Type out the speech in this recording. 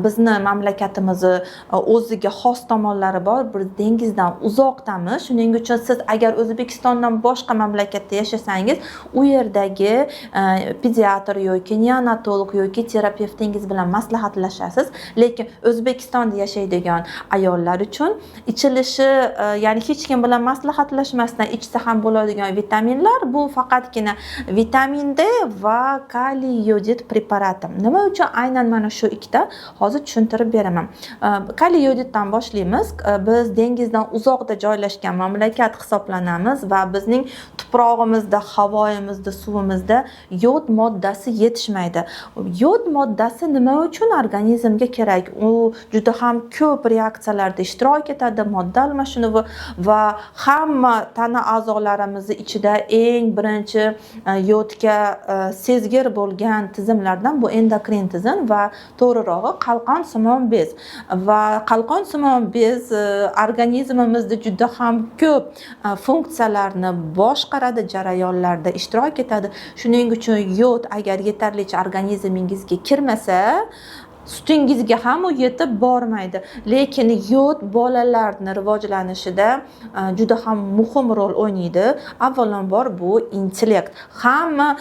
Bizni mamlakatimizni o'ziga xos tomonlari bor. Biz dengizdan uzoqdamiz. Shuning uchun siz agar O'zbekistondan boshqa mamlakatda yashasangiz, u yerdagi pediatr yoki neonatolog yoki terapevtingiz bilan maslahatlashasiz. Lekin O'zbekistonda yashaydigan ayollar uchun ichilishi, ya'ni hech kim bilan maslahatlashmasdan ichsa ham bo'ladigan vitaminlar bu faqatgina vitamin D va kaliy yodid preparati. Nima uchun aynan mana shu ikkita? Hozir tushuntirib beraman. Kaliy yodiddan boshlaymiz. Biz dengizdan uzoqda joylashgan mamlakat hisoblanamiz va bizning tuprog'imizda, havoyimizda, suvimizda yod moddasi yetishmaydi. Yod moddasi nima uchun organizmga kerak? U juda ham ko'p reaksiyalarda ishtirok etadi, modda almashinuvi va hamma tana a'zolarimiz ichida eng birinchi yodga sezgir bo'lgan tizimlardan bu endokrin tizim va to'g'rirog'i qalqon simon bez. Va qalqon simon bez organizmimizda juda ham ko'p funksiyalarni boshqaradi, jarayonlarda ishtirok etadi. Shuning uchun yod agar yetarlicha organizmingizga kirmasa, sutingizga ham u yetib bormaydi. Lekin yod bolalarning rivojlanishida juda ham muhim rol o'ynaydi. Avvalambor bu intellekt. Hamma